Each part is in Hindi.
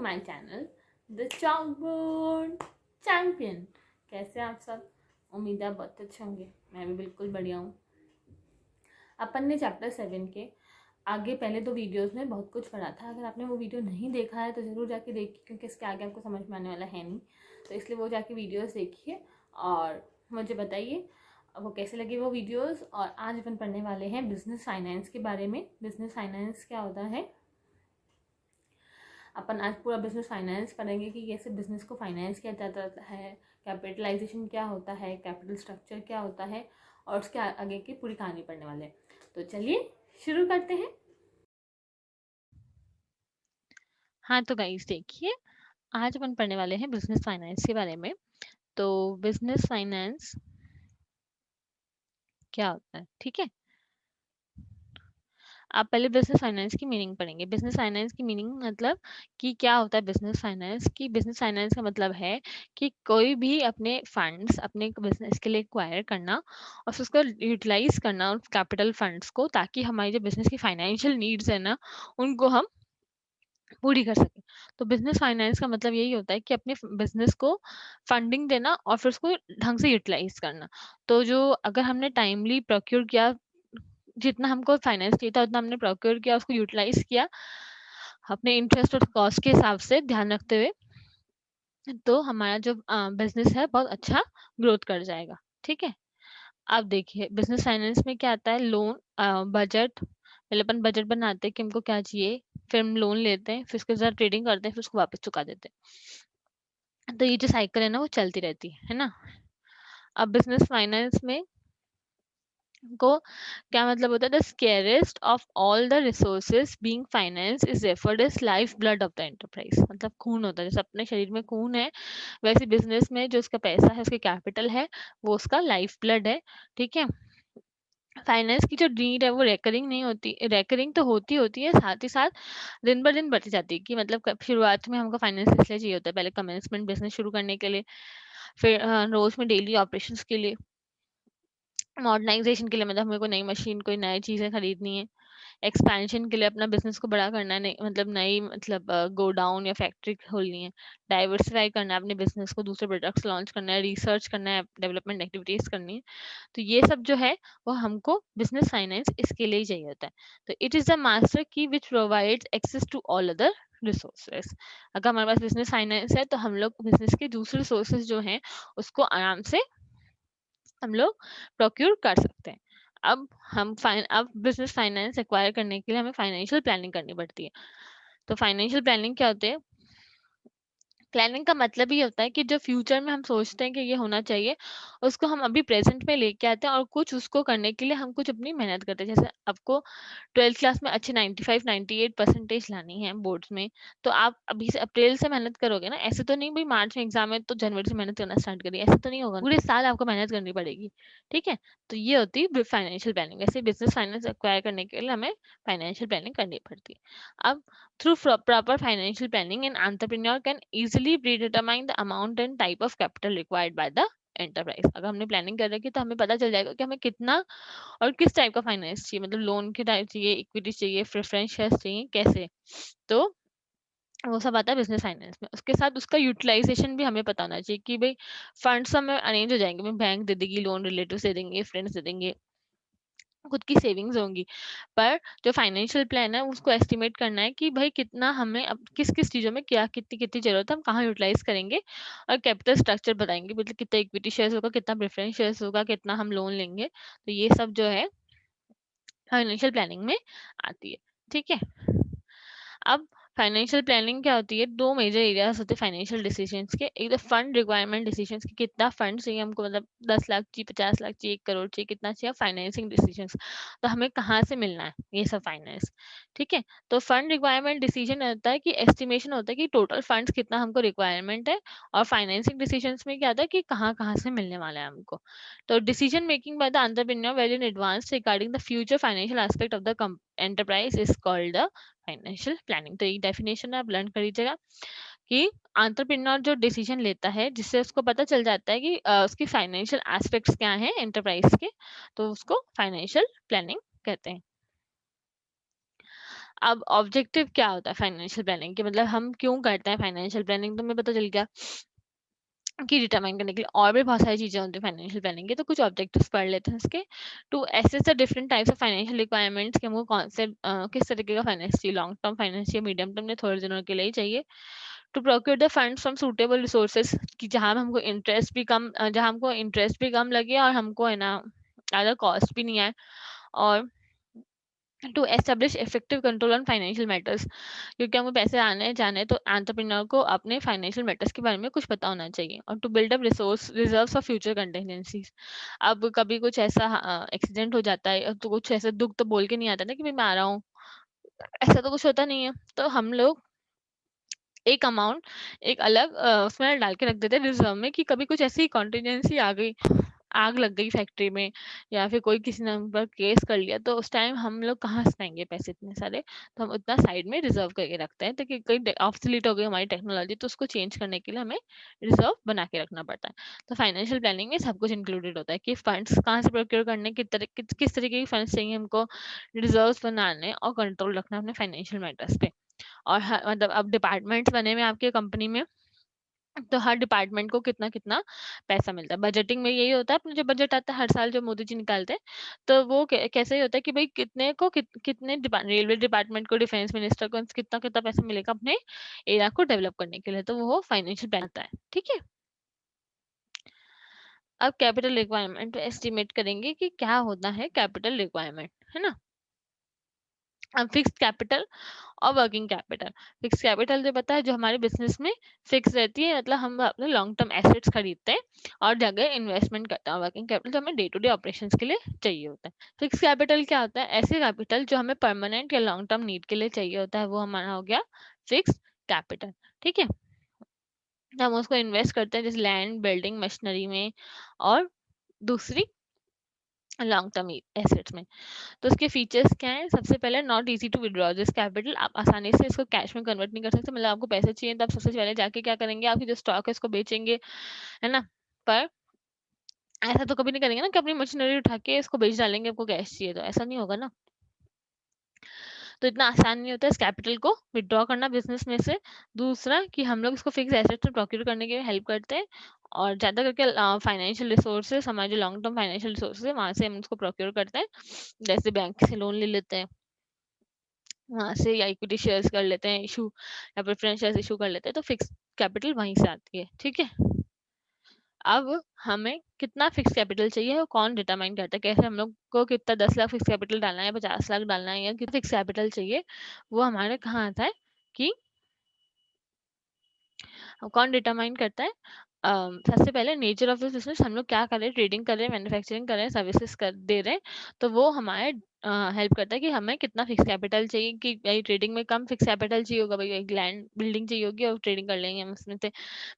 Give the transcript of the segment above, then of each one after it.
My channel the chalkboard champion. कैसे हैं आप सब? उम्मीद है बहुत अच्छे होंगे। मैं भी बिल्कुल बढ़िया हूँ। अपन ने चैप्टर 7 के आगे पहले 2 वीडियोस में बहुत कुछ पढ़ा था। अगर आपने वो वीडियो नहीं देखा है तो ज़रूर जाके देखिए, क्योंकि इसके आगे आपको समझ में आने वाला है नहीं, तो इसलिए वो जाके वीडियोस देखिए और मुझे बताइए वो कैसे लगे वो वीडियोस। और आज अपन पढ़ने वाले हैं बिजनेस फाइनेंस के बारे में। बिजनेस फाइनेंस क्या होता है? अपन आज पूरा बिजनेस फाइनेंस पढ़ेंगे कि कैसे बिजनेस को फाइनेंस किया जाता है, कैपिटलाइजेशन क्या होता है, कैपिटल स्ट्रक्चर क्या होता है, और उसके आगे की पूरी कहानी पढ़ने वाले हैं। तो चलिए शुरू करते हैं। हाँ तो गाइस देखिए, आज अपन पढ़ने वाले हैं बिजनेस फाइनेंस के बारे में। तो बिजनेस फाइनेंस क्या होता है, ठीक है। आप पहले बिजनेस फाइनेंस की मीनिंग पढ़ेंगे। बिजनेस फाइनेंस की मीनिंग मतलब कि क्या होता है बिजनेस फाइनेंस की। बिजनेस फाइनेंस का मतलब है कि कोई भी अपने फंड्स अपने बिजनेस के लिए एक्वायर करना और फिर उसको यूटिलाइज करना उस कैपिटल फंड्स को, ताकि हमारी जो बिजनेस की फाइनेंशियल नीड्स है ना, उनको हम पूरी कर सकें। तो बिजनेस फाइनेंस का मतलब यही होता है कि अपने बिजनेस को फंडिंग देना और फिर उसको ढंग से यूटिलाइज करना। तो जो अगर हमने टाइमली प्रोक्योर किया, जितना हमको फाइनेंस चाहिए था उतना हमने प्रोक्योर किया, उसको यूटिलाइज किया अपने इंटरेस्ट और कॉस्ट के हिसाब से ध्यान रखते हुए, तो हमारा जो बिजनेस है बहुत अच्छा ग्रोथ कर जाएगा, ठीक है। अब देखिए बिजनेस फाइनेंस में क्या आता है। Loan, budget. पहले अपन बजट बनाते हैं कि हमको क्या चाहिए, फिर हम लोन लेते हैं, फिर उसके साथ ट्रेडिंग करते हैं, फिर उसको वापस चुका देते हैं। तो ये जो साइकिल है ना वो चलती रहती है ना। अब बिजनेस फाइनेंस में को क्या मतलब होता है, the scarcest of all the resources being finance is referred as life blood of the enterprise. मतलब खून होता है, जैसे अपने शरीर में खून है, वैसे बिजनेस में जो उसका पैसा है, उसकी कैपिटल है, वो उसका लाइफ ब्लड है, ठीक है। फाइनेंस की जो नीड है वो रेकरिंग नहीं होती, रेकरिंग तो होती है, साथ ही साथ दिन ब दिन बढ़ती जाती है। कि मतलब शुरुआत में हमको फाइनेंस इसलिए चाहिए होता है, पहले कमेंसमेंट बिजनेस शुरू करने के लिए, फिर रोज में डेली ऑपरेशंस के लिए, मॉडर्नाइजेशन के लिए, मतलब मेरे को नई मशीन, कोई नई चीजें खरीदनी है, एक्सपेंशन के लिए अपना बिजनेस को बड़ा करना है, नई मतलब गोडाउन या फैक्ट्री खोलनी है, डाइवर्सिफाई करना है अपने बिजनेस को, दूसरे प्रोडक्ट्स लॉन्च करना है, रिसर्च करना है, डेवलपमेंट एक्टिविटीज करनी है। तो ये सब जो है वो हमको बिजनेस फाइनेंस इसके लिए ही चाहिए होता है। तो इट इज द मास्टर की which provides access to all other resources. अगर हमारे पास बिजनेस फाइनेंस है तो हम लोग बिजनेस के दूसरे रिसोर्सेज जो हैं उसको आराम से हम लोग प्रोक्यूर कर सकते हैं। अब बिजनेस फाइनेंस एक्वायर करने के लिए हमें फाइनेंशियल प्लानिंग करनी पड़ती है। तो फाइनेंशियल प्लानिंग क्या होती है? प्लानिंग का मतलब ये होता है कि जो फ्यूचर में हम सोचते हैं कि ये होना चाहिए, उसको हम अभी प्रेजेंट में लेके आते हैं और कुछ उसको करने के लिए हम कुछ अपनी मेहनत करते हैं। जैसे आपको 12th क्लास में अच्छे 95-98% लानी है बोर्ड्स में, तो आप अभी से अप्रैल से मेहनत करोगे ना। ऐसे तो नहीं भाई मार्च में एग्जाम है तो जनवरी से मेहनत करना स्टार्ट करिए, ऐसे तो नहीं होगा। पूरे साल आपको मेहनत करनी पड़ेगी, ठीक है। तो ये होती है फाइनेंशियल प्लानिंग। वैसे बिजनेस फाइनेंस एक्वायर करने के लिए हमें फाइनेंशियल प्लानिंग करनी पड़ती है। अब through proper financial planning, an entrepreneur can easily predetermine the amount and type of capital required by the enterprise. अगर हमने प्लानिंग कर रखी तो हमें पता चल जाएगा कि हमें कितना और किस टाइप का फाइनेंस चाहिए, मतलब लोन के टाइप चाहिए, इक्विटी चाहिए, प्रेफरेंस शेयर्स चाहिए, कैसे। तो वो सब आता है बिजनेस फाइनेंस में। उसके साथ उसका यूटिलाइजेशन भी हमें पता होना चाहिए कि भाई फंड्स हमें अरेंज हो जाएंगे, बैंक दे देगी लोन, रिलेटिव दे देंगे, फ्रेंड्स दे देंगे, खुद की सेविंग्स होंगी। पर जो फाइनेंशियल प्लान है उसको एस्टिमेट करना है कि भाई कितना हमें अब किस किस चीज़ों में क्या कितनी कितनी जरूरत है, हम कहाँ यूटिलाइज करेंगे। और कैपिटल स्ट्रक्चर बताएंगे, मतलब कितना इक्विटी शेयर्स होगा, कितना प्रेफरेंस शेयर्स होगा, कितना हम लोन लेंगे। तो ये सब जो है फाइनेंशियल प्लानिंग में आती है, ठीक है। अब फाइनेंशियल प्लानिंग क्या होती है, 2 मेजर एरियाज होते हैं फाइनेंशियल डिसीजंस के। एक तो फंड रिक्वायरमेंट डिसीजंस की, कितना फंड चाहिए हमको, मतलब 10 लाख चाहिए, 50 लाख चाहिए, 1 करोड़ चाहिए, कितना चाहिए। फाइनेंसिंग डिसीजंस, तो हमें कहाँ से मिलना है ये सब फाइनेंस, ठीक है। तो फंड रिक्वायरमेंट डिसीजन होता है कि एस्टिमेशन होता है कि टोटल फंड्स कितना हमको रिक्वायरमेंट है। और फाइनेंसिंग डिसीजंस में क्या होता है कि कहाँ कहाँ से मिलने वाला है हमको। तो decision making by the entrepreneur well in advance regarding the future financial aspect of the enterprise is called the financial planning. तो ये डेफिनेशन आप लर्न कर लीजिएगा कि एंटरप्रेन्योर जो डिसीजन लेता है जिससे उसको पता चल जाता है कि उसकी फाइनेंशियल एस्पेक्ट्स क्या हैं एंटरप्राइज के, तो उसको फाइनेंशियल प्लानिंग कहते हैं। अब ऑब्जेक्टिव क्या होता है फाइनेंशियल प्लानिंग के, मतलब हम क्यों करते हैं फाइनेंशियल प्लानिंग, तो हमें पता चल गया कि डिटरमाइन करने के लिए और भी बहुत सारी चीज़ें होती हैं फाइनेंशियल प्लानिंग के। तो कुछ ऑब्जेक्टिव्स पढ़ लेते हैं इसके। To assess the different types of financial requirements, कि हमको कौन से किस तरीके का फाइनेंस चाहिए, लॉन्ग टर्म फाइनेंस चाहिए, मीडियम टर्म या थोड़े दिनों के लिए ही चाहिए। To procure the funds from suitable resources, कि जहाँ हमको इंटरेस्ट भी कम लगे और हमको है ना ज़्यादा कॉस्ट भी नहीं आए। और to establish effective control on financial matters, क्योंकि हमको पैसे आने जाने तो एंटरप्रेन्योर को अपने फाइनेंशियल मैटर्स के बारे में कुछ पता होना चाहिए। और to build up resource reserves for future contingencies, अब कभी कुछ ऐसा एक्सीडेंट हो जाता है तो कुछ ऐसा दुख तो बोल के नहीं आता ना कि भाई मैं आ रहा हूँ, ऐसा तो कुछ होता नहीं है। तो हम लोग एक अमाउंट एक अलग उसमें डाल के रख देते हैं रिजर्व में, कि कभी कुछ ऐसी कॉन्टिजेंसी आ गई, आग लग गई फैक्ट्री में, या फिर कोई किसी ने हम पर केस कर लिया, तो उस टाइम हम लोग कहाँ से लाएंगे पैसे इतने सारे। तो हम उतना साइड में रिजर्व करके रखते हैं, ताकि कोई ऑब्सोलीट हो गई हमारी टेक्नोलॉजी तो उसको चेंज करने के लिए हमें रिजर्व बना के रखना पड़ता है। तो फाइनेंशियल प्लानिंग में सब कुछ इंक्लूडेड होता है, कि फंड्स कहाँ से प्रोक्योर करने, किस तरीके के फंड्स चाहिए हमको, रिजर्व बनाने और कंट्रोल रखना अपने फाइनेंशियल मैटर्स पे। और मतलब अब डिपार्टमेंट्स बने हुए हैं आपके कंपनी में, तो हर डिपार्टमेंट को कितना कितना पैसा मिलता है। बजटिंग में यही होता है, अपना जो बजट आता है हर साल जो मोदी जी निकालते हैं, तो वो कैसे ही होता है कि भाई कितने रेलवे डिपार्टमेंट को, डिफेंस मिनिस्टर को कितना कितना पैसा मिलेगा अपने एरिया को डेवलप करने के लिए, तो वो फाइनेंशियल प्लान आता है। ठीक है, अब कैपिटल रिक्वायरमेंट एस्टिमेट करेंगे कि क्या होता है कैपिटल रिक्वायरमेंट, है ना। अब फिक्स्ड कैपिटल और वर्किंग कैपिटल। फिक्स कैपिटल जो पता है जो हमारे बिजनेस में फिक्स रहती है, मतलब हम अपने लॉन्ग टर्म एसेट्स खरीदते हैं और जगह इन्वेस्टमेंट करते हैं। वर्किंग कैपिटल जो हमें डे टू डे ऑपरेशंस के लिए चाहिए होता है। फिक्स कैपिटल क्या होता है, ऐसे कैपिटल जो हमें परमानेंट या लॉन्ग टर्म नीड के लिए चाहिए होता है, वो हमारा हो गया फिक्स कैपिटल। ठीक है, हम उसको इन्वेस्ट करते हैं जैसे लैंड, बिल्डिंग, मशीनरी में, और दूसरी लॉन्ग टर्म एसेट्स में। तो उसके फीचर्स क्या हैं, सबसे पहले not easy to withdraw this capital, आप आसानी से इसको कैश में कन्वर्ट नहीं कर सकते। मतलब आपको पैसे चाहिए तो आप सबसे पहले जाके क्या करेंगे, आपकी जो स्टॉक है उसको बेचेंगे, है ना। पर ऐसा तो कभी नहीं करेंगे ना कि अपनी मशीनरी उठा के इसको बेच डालेंगे, आपको कैश चाहिए, तो ऐसा नहीं होगा ना। तो इतना आसान नहीं होता है इस कैपिटल को विड्रॉ करना बिजनेस में से। दूसरा कि हम लोग इसको फिक्स एसेट में प्रोक्योर करने के लिए हेल्प करते हैं, और ज़्यादा करके फाइनेंशियल रिसोर्सेज, हमारे जो लॉन्ग टर्म फाइनेंशियल रिसोर्सेज है वहाँ से हम उसको प्रोक्योर करते हैं। जैसे बैंक से लोन ले लेते हैं, वहाँ से या इक्विटी शेयर्स कर लेते हैं इशू, या प्रेफरेंस शेयर्स इशू कर लेते हैं, तो फिक्स कैपिटल वहीं से आती है। ठीक है, अब हमें कितना फिक्स कैपिटल चाहिए और कौन डिटरमाइन करता है, कैसे हम लोग को कितना 10 लाख फिक्स कैपिटल डालना है, 50 लाख डालना है, या कितना फिक्स कैपिटल चाहिए, वो हमारे कहाँ आता है कि कौन डिटरमाइन करता है। सबसे पहले नेचर ऑफ दिस बिजनेस, हम लोग क्या कर रहे हैं, ट्रेडिंग कर रहे हैं, मैन्युफैक्चरिंग कर रहे हैं, सर्विसेज कर दे रहे हैं, तो वो हमारे हेल्प करता है कि हमें कितना फिक्स कैपिटल चाहिए। कि भाई ट्रेडिंग में कम फिक्स कैपिटल चाहिए होगा, भाई एक लैंड बिल्डिंग चाहिए होगी और ट्रेडिंग कर लेंगे हम उसमें से।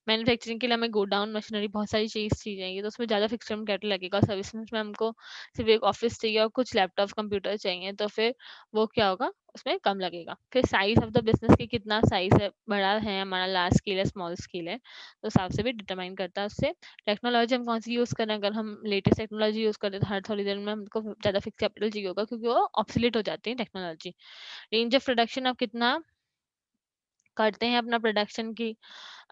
मैन्युफैक्चरिंग के लिए हमें गोडाउन, मशीनरी, बहुत सारी चीज़ चाहिए, तो उसमें ज़्यादा फिक्स टर्म कैपिटल लगेगा। सर्विसेज में हमको सिर्फ एक ऑफिस चाहिए और कुछ लैपटॉप कंप्यूटर चाहिए, तो फिर वो क्या होगा, उसमें कम लगेगा। फिर साइज ऑफ द बिजनेस की कितना साइज है, बड़ा है हमारा, लार्ज स्केल है, स्मॉल स्केल है, तो हिसाब से भी डिटरमाइन करता है उससे। टेक्नोलॉजी हम कौन सी यूज़ कर रहे हैं, अगर हम लेटेस्ट टेक्नोलॉजी यूज़ कर रहे हैं तो हर थोड़ी देर में हमको ज़्यादा फिक्स कैपिटल चाहिए होगा, क्योंकि वो ऑब्सोलीट हो जाती है टेक्नोलॉजी। रेंज ऑफ प्रोडक्शन आप कितना करते हैं अपना प्रोडक्शन की,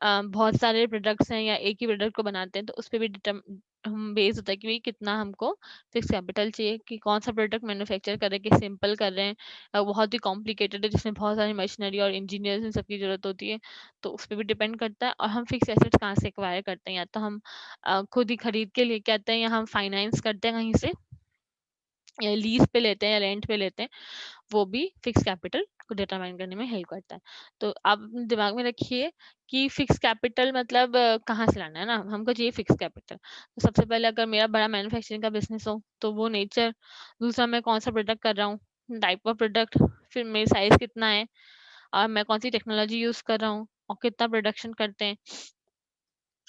बहुत सारे प्रोडक्ट्स हैं या एक ही प्रोडक्ट को बनाते हैं, तो उस पे भी हम बेस होता है कि भाई कितना हमको फिक्स कैपिटल चाहिए, कि कौन सा प्रोडक्ट मैन्युफैक्चर कर रहे हैं, कि सिंपल कर रहे हैं, बहुत ही कॉम्प्लिकेटेड है जिसमें बहुत सारी मशीनरी और इंजीनियर्स इन सबकी जरूरत होती है, तो उस पर भी डिपेंड करता है। और हम फिक्स एसेट्स कहाँ से एक्वायर करते हैं, या तो हम खुद ही खरीद के लेके आते हैं, या हम फाइनेंस करते हैं कहीं से, या लीज पे लेते हैं, या रेंट पे लेते हैं, वो भी फिक्स कैपिटल को डिटरमाइन करने में हेल्प करता है। तो आप अपने दिमाग में रखिए कि फिक्स कैपिटल मतलब कहाँ से लाना है ना, हमको चाहिए फिक्स कैपिटल। तो सबसे पहले अगर मेरा बड़ा मैन्युफैक्चरिंग का बिजनेस हो तो वो नेचर, दूसरा मैं कौन सा प्रोडक्ट कर रहा हूँ, टाइप ऑफ प्रोडक्ट, फिर मेरी साइज कितना है, और मैं कौन सी टेक्नोलॉजी यूज कर रहा हूँ, और कितना प्रोडक्शन करते हैं,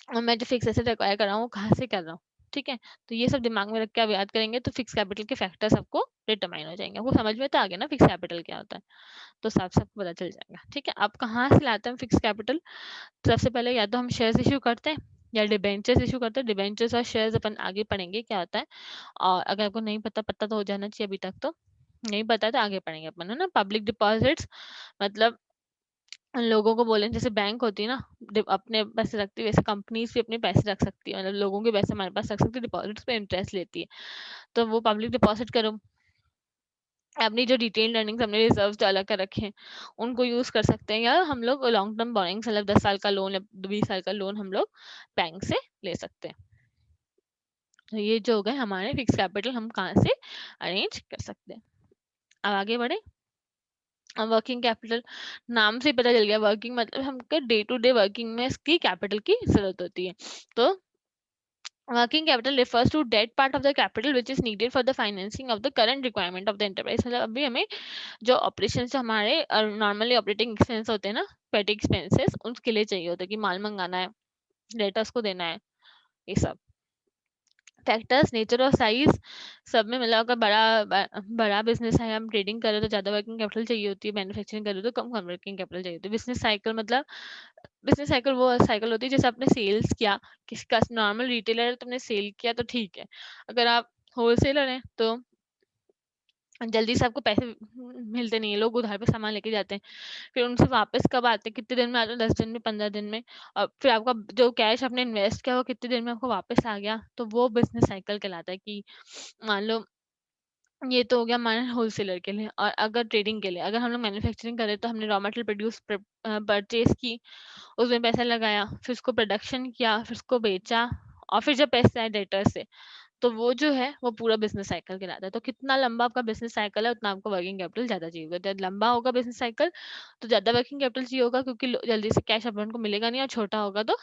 और मैं जो फिक्स एसेट एक्वायर कर रहा हूँ वो कहाँ से कर रहा हूँ। ठीक है, तो ये सब दिमाग में रख के आप याद करेंगे तो फिक्स कैपिटल के फैक्टर्स आपको डिटरमाइन हो जाएंगे। आपको समझ में तो आ गया ना फिक्स कैपिटल क्या होता है, तो साफ साफ पता चल जाएगा। ठीक है, आप कहाँ से लाते हैं फिक्स कैपिटल, सबसे पहले या तो हम शेयर्स इशू करते हैं या डिबेंचर्स इशू करते हैं। डिबेंचर्स और शेयर्स अपन आगे पढ़ेंगे क्या होता है, और अगर आपको नहीं पता, पता तो हो जाना चाहिए अभी तक तो। नहीं पता तो आगे पढ़ेंगे अपन, है ना। पब्लिक डिपॉजिट्स मतलब लोगों को बोलें, जैसे बैंक होती है ना, अपने पैसे रखती है, वैसे कंपनीज भी अपने पैसे रख सकती है, मतलब लोगों के पैसे हमारे पास रख सकती है, डिपॉजिट्स पे इंटरेस्ट लेती है। तो वो पब्लिक डिपॉजिट करो, अपनी जो डिटेल्ड अर्निंग्स हमने रिजर्व अलग कर रखे हैं उनको यूज कर सकते हैं, या हम लोग लॉन्ग टर्म बोरिंग मतलब 10 साल का लोन या 20 साल का लोन हम लोग बैंक से ले सकते हैं। तो ये जो हो गए हमारे फिक्स कैपिटल, हम कहाँ से अरेंज कर सकते हैं। अब आगे बढ़े। वर्किंग कैपिटल, नाम से ही पता चल गया, वर्किंग मतलब हमको डे टू डे वर्किंग में इसकी कैपिटल की जरूरत होती है। तो working capital refers to debt part of the capital which is needed for the financing of the current requirement of the enterprise। मतलब अभी हमें जो ऑपरेशन हमारे नॉर्मली ऑपरेटिंग एक्सपेंस होते हैं ना, पेटी एक्सपेंसेस, उसके लिए चाहिए होता है कि माल मंगाना है, डेटर्स को देना है, ये सब फैक्टर्स। नेचर और साइज सब में, मतलब अगर बड़ा बिजनेस है, हम ट्रेडिंग कर रहे हो तो ज्यादा वर्किंग कैपिटल चाहिए होती है, मैन्युफैक्चरिंग कर रहे हो तो कम वर्किंग कैपिटल चाहिए होती है। बिजनेस साइकिल मतलब, बिजनेस साइकिल वो साइकिल होती है जैसे आपने सेल्स किया, किसी का नॉर्मल रिटेलर है तो तुमने सेल किया तो ठीक है, अगर आप होलसेलर हैं तो जल्दी से आपको पैसे मिलते नहीं है, लोग उधार पे सामान लेके जाते हैं, फिर उनसे वापस कब आते हैं, कितने दिन में आते हैं, 10 दिन में, 15 दिन में, और फिर आपका जो कैश आपने इन्वेस्ट किया वो कितने दिन में आपको वापस आ गया, तो वो बिजनेस साइकिल कहलाता है। कि मान लो ये तो हो गया हमारे होलसेलर के लिए, और अगर ट्रेडिंग के लिए, अगर हम लोग मैन्युफैक्चरिंग करें तो हमने रॉ मटेरियल परचेज की, उसमें पैसा लगाया, फिर उसको प्रोडक्शन किया, फिर उसको बेचा, और फिर जब पैसे आए डेटर से, तो वो जो है वो पूरा बिजनेस साइकिल कहलाता है। तो कितना लंबा आपका बिजनेस साइकिल है उतना आपको वर्किंग कैपिटल ज्यादा चाहिए होगा। जब लंबा होगा बिजनेस साइकिल तो ज्यादा वर्किंग कैपिटल चाहिए होगा, क्योंकि जल्दी से कैश अपन को मिलेगा नहीं, और छोटा होगा तो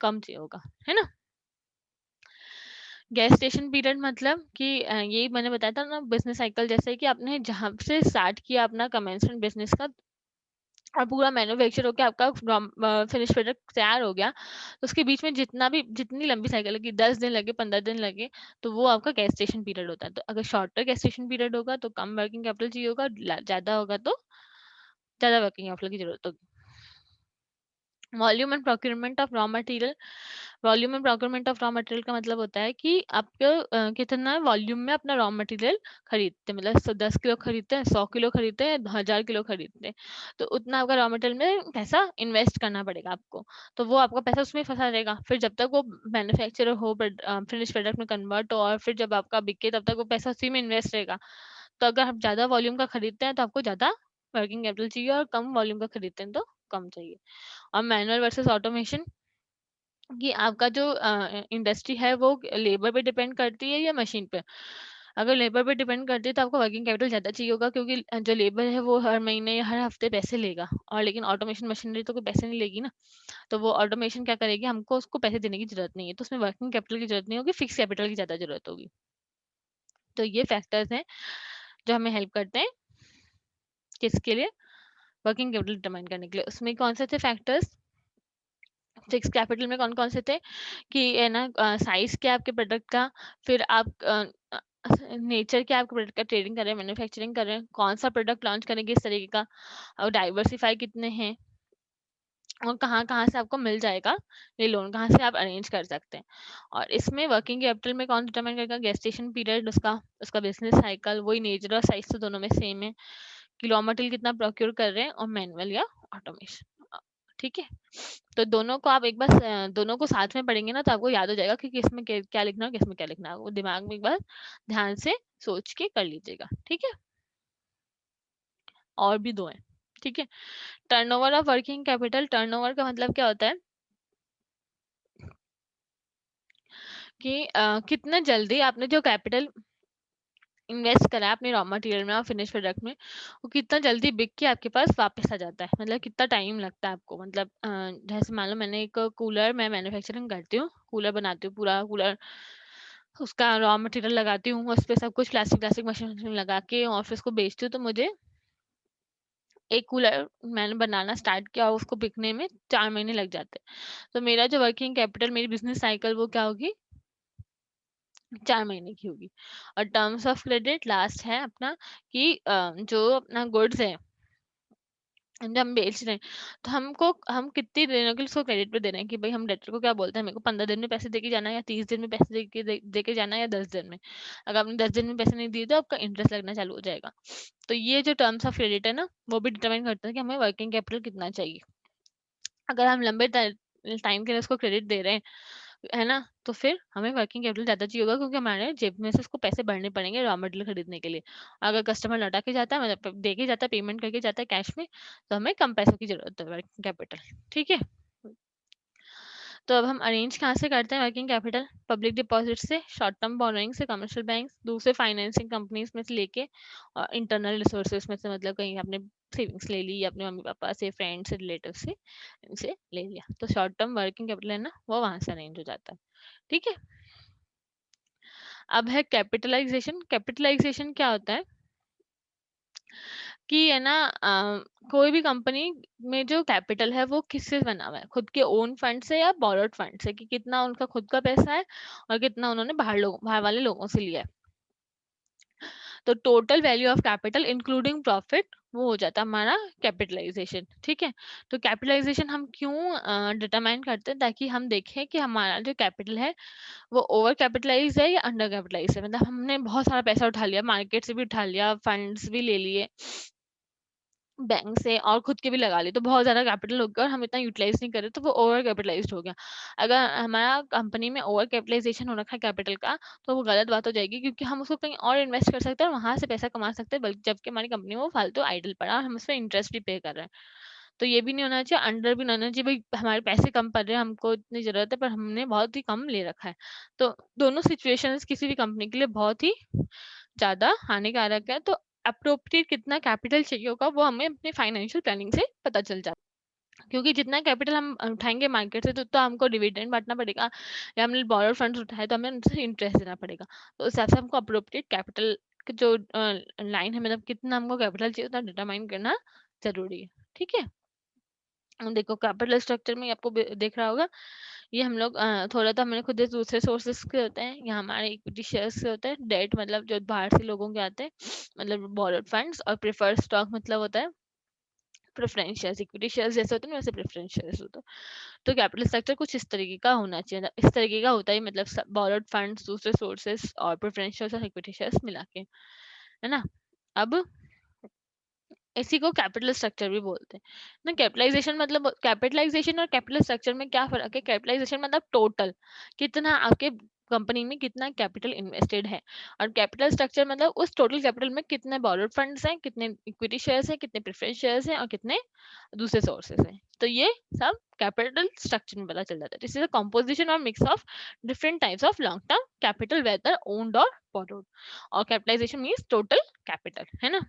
कम चाहिए होगा, है ना। गैस स्टेशन पीरियड मतलब कि यही मैंने बताया था ना, बिजनेस साइकिल जैसे कि आपने जहाँ से स्टार्ट किया अपना कमेंसमेंट बिजनेस का, और पूरा मैन्युफैक्चर होके आपका फिनिश प्रोडक्ट तैयार हो गया, तो उसके बीच में जितनी लंबी साइकिल लगी, 10 दिन लगे, 15 दिन लगे, तो वो आपका गैस स्टेशन पीरियड होता है। तो अगर शॉर्टर गैस स्टेशन पीरियड होगा तो कम वर्किंग कैपिटल चाहिए होगा, ज्यादा होगा तो ज्यादा वर्किंग कैपिटल की जरूरत होगी। Volume and procurement of raw material, volume and procurement of raw material का मतलब होता है कि आपको कितना वॉल्यूम में अपना रॉ मटेरियल खरीदते हैं, मतलब 10 किलो खरीदते हैं, 100 किलो खरीदते हैं, 1000 किलो खरीदते हैं, तो उतना आपका रॉ मटेरियल में पैसा इन्वेस्ट करना पड़ेगा आपको, तो वो आपका पैसा उसमें फंसा रहेगा, फिर जब तक वो मैन्युफैक्चर हो, फिनिश प्रोडक्ट में कन्वर्ट हो, और फिर जब आपका बिके तब तक वो पैसा उसी में इन्वेस्ट रहेगा। तो अगर आप ज्यादा वॉल्यूम का खरीदते हैं तो आपको ज्यादा वर्किंग कैपिटल चाहिए, और कम वॉल्यूम का खरीदते हैं तो कम चाहिए। और मैनुअल वर्सेस ऑटोमेशन, कि आपका जो इंडस्ट्री है वो लेबर पे डिपेंड करती है या मशीन पे। अगर लेबर पे डिपेंड करती है तो आपको वर्किंग कैपिटल ज़्यादा चाहिए होगा, क्योंकि जो लेबर है वो हर महीने या हर हफ्ते पैसे लेगा, और लेकिन ऑटोमेशन मशीनरी तो कोई पैसे नहीं लेगी ना, तो वो ऑटोमेशन क्या करेगी, हमको उसको पैसे देने की जरूरत नहीं है, तो उसमें वर्किंग कैपिटल की जरूरत नहीं होगी, फिक्स कैपिटल की ज़्यादा जरूरत होगी। तो ये फैक्टर्स हैं जो हमें हेल्प करते हैं किसके लिए, वर्किंग कैपिटल डिटरमाइन करने के लिए। उसमें कौन से थे फैक्टर्स, फिक्स कैपिटल में कौन कौन से थे, कि है ना साइज क्या है आपके प्रोडक्ट का, फिर आप नेचर क्या है आपके प्रोडक्ट का, ट्रेडिंग कर रहे हैं, मैन्युफैक्चरिंग कर रहे हैं, कौन सा प्रोडक्ट लॉन्च करेंगे इस तरीके का, और डाइवर्सिफाई कितने हैं, और कहाँ कहाँ से आपको मिल जाएगा ये लोन, कहाँ से आप अरेंज कर सकते हैं। और इसमें वर्किंग कैपिटल में कौन डिटरमाइन करेगा, गेस्टेशन पीरियड, उसका उसका बिजनेस साइकिल, वही नेचर और साइज तो दोनों में सेम है, कि रॉ मटेरियल कितना प्रोक्योर कर रहे हैं, और मैनुअल या ऑटोमेशन। ठीक है, तो दोनों को आप एक बार दोनों को साथ में पढ़ेंगे ना तो आपको याद हो जाएगा कि किसमें क्या लिखना है, किसमें क्या लिखना है, वो दिमाग में एक बार ध्यान से सोच के कर लीजिएगा। ठीक है, और भी दो हैं। ठीक है, turnover of working capital, turnover का मतलब क्या होता है कि कितना जल्दी आपने जो कैपिटल इन्वेस्ट करा है अपने रॉ मटेरियल में और फिनिश प्रोडक्ट में, वो कितना जल्दी बिक के आपके पास वापस आ जाता है, मतलब कितना टाइम लगता है आपको। मतलब जैसे मान लो मैंने एक कूलर, मैं मैन्युफैक्चरिंग करती हूँ, कूलर बनाती हूँ, पूरा कूलर उसका रॉ मटेरियल लगाती हूँ, उस पे सब कुछ प्लास्टिक प्लास्टिक मशीन लगा के और फिर उसको बेचती हूँ, तो मुझे एक कूलर मैंने बनाना स्टार्ट किया और उसको बिकने में 4 महीने लग जाते हैं। तो मेरा जो वर्किंग कैपिटल, मेरी बिजनेस साइकिल वो क्या होगी, 4 महीने की होगी। और टर्म्स ऑफ क्रेडिट लास्ट है अपना, कि जो अपना गुड्स है जब हम बेच रहे हैं तो हम कितनी दिनों के लिए उसको क्रेडिट पे दे रहे हैं कि भाई हम डेटर को क्या बोलते हैं, मेरे को 15 दिन में पैसे देके जाना है या 30 दिन में पैसे देके जाना है या 10 दिन में। अगर आपने 10 दिन में पैसे नहीं दिए तो आपका इंटरेस्ट लगना चालू हो जाएगा। तो ये जो टर्म्स ऑफ क्रेडिट है ना, वो भी डिटरमाइन करता है कि हमें वर्किंग कैपिटल कितना चाहिए। अगर हम लंबे टाइम के लिए उसको क्रेडिट दे रहे हैं, है ना, तो फिर हमें वर्किंग कैपिटल ज़्यादा चाहिए होगा, क्योंकि हमारे जेब में से उसको पैसे भरने पड़ेंगे रॉ मटेरियल खरीदने के लिए। अगर कस्टमर लौटा के जाता है, मतलब दे के जाता है, पेमेंट करके जाता है कैश में, तो हमें कम पैसों की ज़रूरत है वर्किंग कैपिटल। ठीक है? तो अब हम अरेंज कहाँ से करते हैं वर्किंग कैपिटल? पब्लिक डिपॉजिट से, शॉर्ट टर्म बोरोइंग से, कमर्शियल बैंक, दूसरे फाइनेंसिंग कंपनीज में से लेके, और इंटरनल रिसोर्सेज में से, मतलब कहीं आपने सेविंग्स ले ली या अपने मम्मी पापा से, फ्रेंड से, रिलेटिव से, इनसे ले लिया, तो शॉर्ट टर्म वर्किंग कैपिटल है ना, वो वहां से अरेंज हो जाता है। ठीक है? अब है कैपिटलाइजेशन। कैपिटलाइजेशन क्या होता है कि है ना, कोई भी कंपनी में जो कैपिटल है वो किससे बना हुआ है, खुद के ओन फंड से या बोरोड फंड से, कि कितना उनका खुद का पैसा है और कितना उन्होंने बाहर वाले लोगों से लिया है। तो total value of capital including profit, वो हो जाता है हमारा कैपिटलाइजेशन। ठीक है? तो कैपिटलाइजेशन हम क्यों डिटरमाइन करते हैं, ताकि हम देखें कि हमारा जो कैपिटल है वो ओवर कैपिटलाइज है या अंडर कैपिटलाइज है। मतलब हमने बहुत सारा पैसा उठा लिया, मार्केट से भी उठा लिया, फंड्स भी ले लिए बैंक से, और खुद के भी लगा लिए, तो बहुत ज़्यादा कैपिटल हो गया और हम इतना यूटिलाइज़ नहीं कर रहे, तो वो ओवर कैपिटलाइज़्ड हो गया। अगर हमारा कंपनी में ओवर कैपिटलाइज़ेशन हो रखा है कैपिटल का, तो वो गलत बात हो जाएगी, क्योंकि हम उसको कहीं और इन्वेस्ट कर सकते हैं और वहाँ से पैसा कमा सकते हैं, बल्कि जबकि हमारी कंपनी में वो फालतू आइडल पड़ा है और हम उसपे इंटरेस्ट भी पे कर रहे हैं। तो ये भी नहीं होना चाहिए, अंडर भी नहीं होना चाहिए, भाई हमारे पैसे कम पड़ रहे हैं, हमको इतनी ज़रूरत है पर हमने बहुत ही कम ले रखा है। तो दोनों सिचुएशंस किसी भी कंपनी के लिए बहुत ही ज़्यादा हानिकारक है। तो एप्रोप्रिएट कितना कैपिटल चाहिए होगा वो हमें अपनी फाइनेंशियल प्लानिंग से पता चल जाता है। क्योंकि जितना कैपिटल हम उठाएंगे मार्केट से, तो हमको डिविडेंड बांटना पड़ेगा, या हमने बोरोड फंड्स उठाए तो हमें उनसे इंटरेस्ट देना पड़ेगा। तो उस हिसाब से हमको अप्रोप्रिएट कैपिटल जो लाइन है, मतलब कितना हमको कैपिटल चाहिए उतना डिटरमाइन करना जरूरी है। ठीक है? देखो कैपिटल स्ट्रक्चर में आपको देख रहा होगा, ये हम लोग थोड़ा तो हमने खुद दूसरे सोर्सेस के होते हैं, यहाँ हमारे इक्विटी शेयर्स के होते हैं, डेट मतलब जो बाहर से लोगों के आते हैं, मतलब बोरोड फंड्स, और प्रेफर्ड स्टॉक मतलब होता है प्रेफरेंस शेयर्स। इक्विटी शेयर्स जैसे होते हैं ना, वैसे प्रेफरेंस शेयर्स होते हैं। तो कैपिटल स्ट्रक्चर कुछ इस तरीके का होना चाहिए, इस तरीके का होता है, मतलब बोरोड फंड्स, दूसरे सोर्सेस, और प्रेफरेंस शेयर्स और इक्विटी शेयर्स मिला के, है ना। अब इसी को कैपिटल स्ट्रक्चर भी बोलते हैं ना। कैपिटलाइजेशन मतलब, कैपिटलाइजेशन और कैपिटल स्ट्रक्चर में क्या फर्क है? कैपिटलाइजेशन मतलब टोटल कितना आपके कंपनी में कितना कैपिटल इन्वेस्टेड है, और कैपिटल स्ट्रक्चर मतलब उस टोटल कैपिटल में कितने बोरोड फंड्स हैं, कितने इक्विटी शेयर्स हैं, कितने प्रेफरेंस शेयर्स हैं, और कितने दूसरे सोर्सेस हैं। तो ये सब कैपिटल स्ट्रक्चर में पता चल जाता है। दिस इज अ कंपोजिशन और mix of different types of long term capital, whether owned और बोरोड। और कैपिटलाइजेशन मीन्स टोटल कैपिटल, है ना।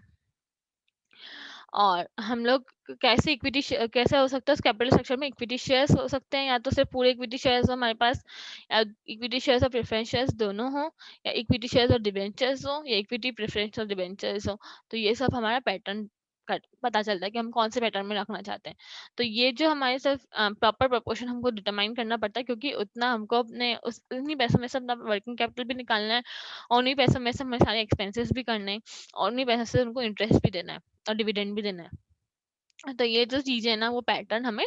और हम लोग कैसे इक्विटी कैसे हो सकता है उस कैपिटल स्ट्रक्चर में? इक्विटी शेयर्स हो सकते हैं, या तो सिर्फ पूरे इक्विटी शेयर्स हो हमारे पास, या इक्विटी शेयर्स और प्रेफरेंस शेयर्स दोनों हो, या इक्विटी शेयर्स और डिबेंचर्स हो, या इक्विटी प्रेफरेंस और डिबेंचर्स हो। तो ये सब हमारा पैटर्न पता चलता है कि हम कौन से पैटर्न में रखना चाहते हैं। तो ये जो हमारे सिर्फ प्रॉपर प्रोपोर्शन हमको डिटरमाइन करना पड़ता है, क्योंकि उतना हमको अपने उस उन्हीं पैसों में से अपना वर्किंग कैपिटल भी निकालना है, और उन्हीं पैसों में से हमें सारे एक्सपेंसेस भी करने हैं, और उन्हीं पैसों से उनको इंटरेस्ट भी देना है और डिविडेंड भी देना है। तो ये जो चीजें है ना, वो पैटर्न हमें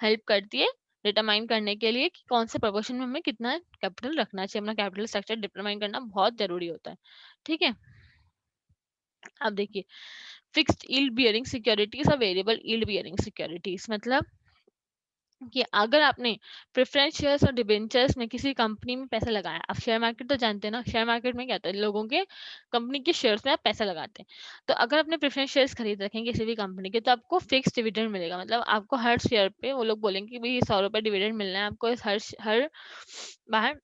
हेल्प करती है डिटरमाइन करने के लिए कि कौन से प्रोपोर्शन में हमें कितना कैपिटल रखना चाहिए। अपना कैपिटल स्ट्रक्चर डिटरमाइन करना बहुत जरूरी होता है। ठीक है? अब देखिए, फिक्स्ड यील्ड बियरिंग सिक्योरिटीज और वेरिएबल यील्ड बियरिंग सिक्योरिटीज, मतलब कि अगर आपने प्रेफरेंस शेयर्स और डिबेंचर्स में किसी कंपनी में पैसा लगाया, आप शेयर मार्केट तो जानते हैं ना, शेयर मार्केट में क्या होता है, लोगों के कंपनी के शेयर्स में आप पैसा लगाते हैं। तो अगर आपने प्रेफरेंस शेयर्स खरीद रखें किसी भी कंपनी के, तो आपको फिक्स डिविडेंड मिलेगा। मतलब आपको हर शेयर पे वो लोग बोलेंगे कि भाई ये 100 रुपये डिविडेंड मिलना है आपको, हर बाहर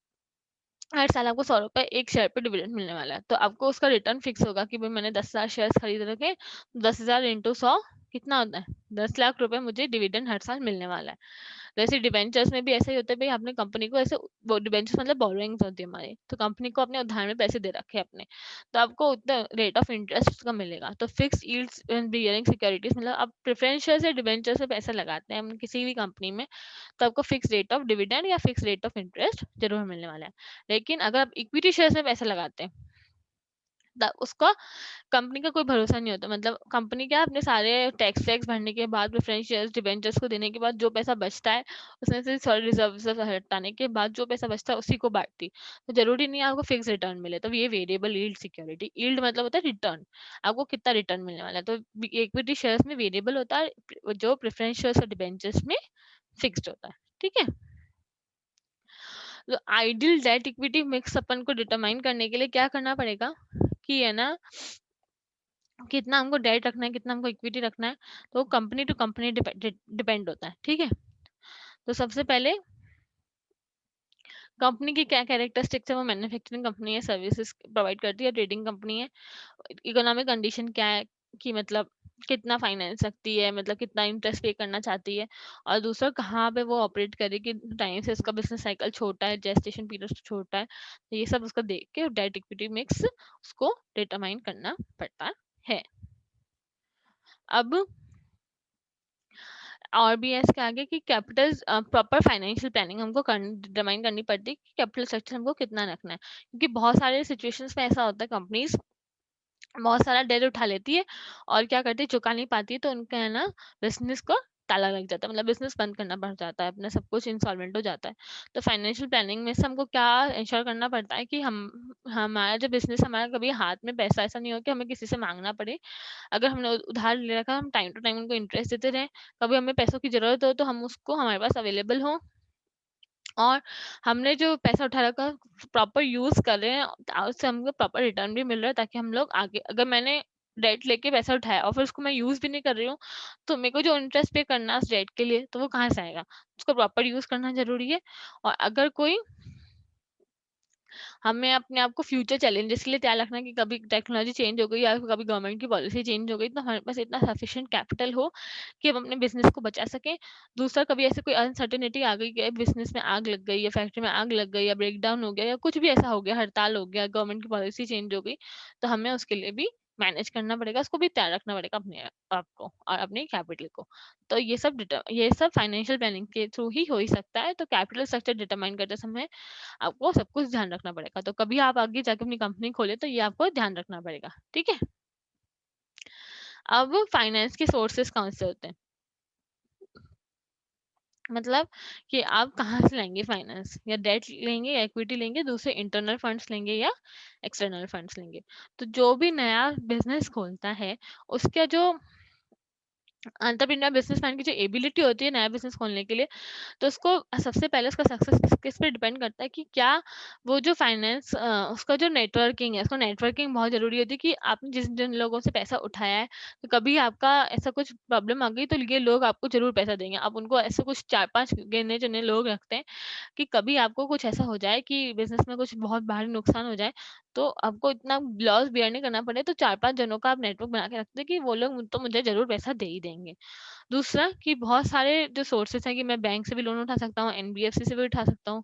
हर साल आपको 100 रुपये एक शेयर पे डिविडेंड मिलने वाला है। तो आपको उसका रिटर्न फिक्स होगा कि भाई मैंने 10,000 शेयर खरीद रखे, 10,000 इंटू 100 कितना होता है, 10 लाख रुपए मुझे डिविडेंड हर साल मिलने वाला है। वैसे डिबेंचर्स में भी ऐसा ही होता है, भाई आपने कंपनी को ऐसे, वो डिबेंचर्स मतलब बोरोइंग्स होती है हमारी, तो कंपनी को अपने उधार में पैसे दे रखे हैं अपने, तो आपको उतना रेट ऑफ इंटरेस्ट का मिलेगा। तो फिक्स यील्ड्स बियरिंग सिक्योरिटीज, मतलब आप प्रेफरेंस शेयर या डिबेंचर से पैसा लगाते हैं हम किसी भी कंपनी में, तो आपको फिक्स रेट ऑफ डिविडेंड या फिक्स रेट ऑफ इंटरेस्ट जरूर मिलने वाला है। लेकिन अगर आप इक्विटी शेयर्स में पैसा लगाते हैं, उसका कंपनी का कोई भरोसा नहीं होता। मतलब कंपनी क्या अपने सारे टैक्स वैक्स भरने के बाद, प्रेफरेंस शेयर्स डिबेंचर्स को देने के बाद जो पैसा बचता है, उसमें से सारे रिजर्व हटाने के बाद जो पैसा बचता है उसी को बांटती। तो जरूरी नहीं है आपको फिक्स रिटर्न मिले। तो ये वेरिएबल यील्ड सिक्योरिटी, यील्ड मतलब होता है रिटर्न, आपको कितना रिटर्न मिलने वाला है। तो इक्विटी शेयर्स में वेरिएबल होता है, जो प्रेफरेंस शेयर्स और डिबेंचर्स में फिक्स्ड होता है। ठीक है। तो आइडियल डेट इक्विटी मिक्स अपन को डिटरमाइन करने के लिए क्या करना पड़ेगा कि है ना, कितना हमको डेट रखना है, कितना हमको इक्विटी रखना है, तो कंपनी टू कंपनी डिपेंड होता है। ठीक है। तो सबसे पहले कंपनी की क्या कैरेक्टरिस्टिक्स है, वो मैन्युफैक्चरिंग कंपनी है, सर्विसेज प्रोवाइड करती है, ट्रेडिंग कंपनी है, इकोनॉमिक कंडीशन क्या है कि मतलब कितना फाइनेंस रखती है, मतलब कितना इंटरेस्ट पे करना चाहती है, और दूसरा कहाँ पे वो ऑपरेट करे, कि टाइम से उसका बिजनेस साइकिल छोटा है, जेस्टेशन पीरियड छोटा है। तो ये सब उसका देख के डेट इक्विटी मिक्स उसको डिटरमाइन करना पड़ता है। अब आरबीएस के आगे कि कैपिटल प्रॉपर फाइनेंशियल प्लानिंग हमको डिटरमाइन करनी पड़ती है कि कैपिटल स्ट्रक्चर हमको कितना रखना है, क्योंकि बहुत सारे सिचुएशंस में ऐसा होता है कंपनीज बहुत सारा डेट उठा लेती है और क्या करती है, चुका नहीं पाती है, तो उनका है ना बिजनेस को ताला लग जाता है, मतलब बिजनेस बंद करना पड़ जाता है, अपना सब कुछ इंसॉल्वेंट हो जाता है। तो फाइनेंशियल प्लानिंग में से हमको क्या इंश्योर करना पड़ता है कि हम हमारा जो बिजनेस, हमारा कभी हाथ में पैसा ऐसा नहीं हो कि हमें किसी से मांगना पड़े। अगर हमने उधार ले रखा, हम टाइम टू टाइम उनको इंटरेस्ट देते रहें, कभी हमें पैसों की जरूरत हो तो हम उसको हमारे पास अवेलेबल हो, और हमने जो पैसा उठा रखा प्रॉपर यूज कर रहे हैं, उससे हमको प्रॉपर रिटर्न भी मिल रहा है, ताकि हम लोग आगे, अगर मैंने डेट लेके पैसा उठाया और फिर उसको मैं यूज भी नहीं कर रही हूँ, तो मेरे को जो इंटरेस्ट पे करना है उस डेट के लिए, तो वो कहाँ से आएगा। उसको प्रॉपर यूज करना जरूरी है। और अगर कोई, हमें अपने आप को फ्यूचर चैलेंजेस के लिए तैयार रखना है कि कभी टेक्नोलॉजी चेंज हो गई या कभी गवर्नमेंट की पॉलिसी चेंज हो गई, तो हमारे पास इतना सफिशिएंट कैपिटल हो कि हम अपने बिजनेस को बचा सकें। दूसरा, कभी ऐसे कोई अनसर्टेनिटी आ गई कि बिजनेस में आग लग गई या फैक्ट्री में आग लग गई या ब्रेक डाउन हो गया या कुछ भी ऐसा हो गया, हड़ताल हो गया, गवर्नमेंट की पॉलिसी चेंज हो गई, तो हमें उसके लिए भी मैनेज करना पड़ेगा, उसको भी तैयार रखना पड़ेगा अपने आप को और अपने कैपिटल को। तो ये सब फाइनेंशियल प्लानिंग के थ्रू ही हो ही सकता है। तो कैपिटल स्ट्रक्चर डिटरमाइन करते समय आपको सब कुछ ध्यान रखना पड़ेगा। तो कभी आप आगे जाके अपनी कंपनी खोले तो ये आपको ध्यान रखना पड़ेगा। ठीक है। अब फाइनेंस के सोर्सेस कौन से होते हैं, मतलब कि आप कहाँ से लेंगे फाइनेंस, या डेट लेंगे या इक्विटी लेंगे, दूसरे इंटरनल फंड्स लेंगे या एक्सटर्नल फंड्स लेंगे। तो जो भी नया बिजनेस खोलता है, उसका जो एंटरप्रेन्योर बिजनेसमैन की जो एबिलिटी होती है नया बिजनेस खोलने के लिए, तो उसको सबसे पहले उसका सक्सेस किस पे डिपेंड करता है कि क्या वो जो फाइनेंस उसका जो नेटवर्किंग है, उसको नेटवर्किंग बहुत ज़रूरी होती है कि आपने जिस जिन लोगों से पैसा उठाया है, तो कभी आपका ऐसा कुछ प्रॉब्लम आ गई तो ये लोग आपको ज़रूर पैसा देंगे। आप उनको ऐसे कुछ 4-5 गिने-चुने लोग रखते हैं कि कभी आपको कुछ ऐसा हो जाए कि बिज़नेस में कुछ बहुत भारी नुकसान हो जाए, तो आपको इतना लॉस बियर नहीं करना पड़े, तो 4-5 जनों का आप नेटवर्क बना के रखते हैं कि वो लोग तो मुझे ज़रूर पैसा दे ही देंगे। दूसरा कि बहुत सारे जो सोर्सेस हैं कि मैं बैंक से भी लोन उठा सकता हूँ, एनबीएफसी से भी उठा सकता हूँ,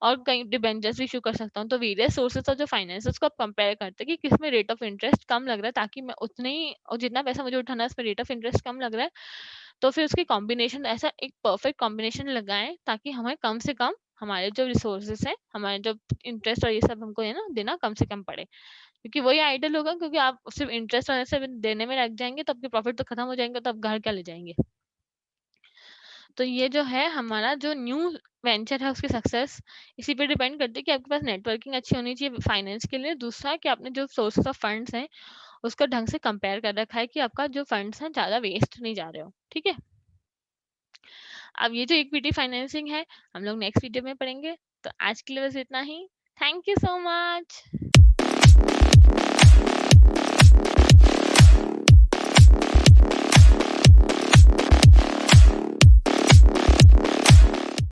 और कहीं डिबेंचर्स भी इशू कर सकता हूँ। तो वेरियस सोर्सेस ऑफ जो फाइनेंस उसको आप कंपेयर करते हैं कि किसमें रेट ऑफ इंटरेस्ट कम लग रहा है, ताकि मैं उतने ही, और जितना पैसा मुझे उठाना है उसमें रेट ऑफ इंटरेस्ट कम लग रहा है, तो फिर उसकी कॉम्बिनेशन, ऐसा एक परफेक्ट कॉम्बिनेशन लगाएं ताकि हमें कम से कम हमारे जो रिसोर्सेस हैं, हमारे जो इंटरेस्ट और ये सब हमको है ना देना कम से कम पड़े, क्योंकि वही आइडल होगा। क्योंकि आप सिर्फ इंटरेस्ट और ऐसे देने में लग जाएंगे तो आपके प्रॉफिट तो खत्म हो जाएंगे, तो आप घर क्या ले जाएंगे। तो ये जो है हमारा जो न्यू वेंचर है उसकी सक्सेस इसी पे डिपेंड करती है कि आपके पास नेटवर्किंग अच्छी होनी चाहिए फाइनेंस के लिए। दूसरा कि आपने जो सोर्सेस ऑफ फंड्स हैं उसको ढंग से कंपेयर कर रखा है कि आपका जो फंड्स हैं ज़्यादा वेस्ट नहीं जा रहे हो। ठीक है। अब ये जो इक्विटी फाइनेंसिंग है हम लोग नेक्स्ट वीडियो में पढ़ेंगे। तो आज के लिए बस इतना ही। Thank you so much.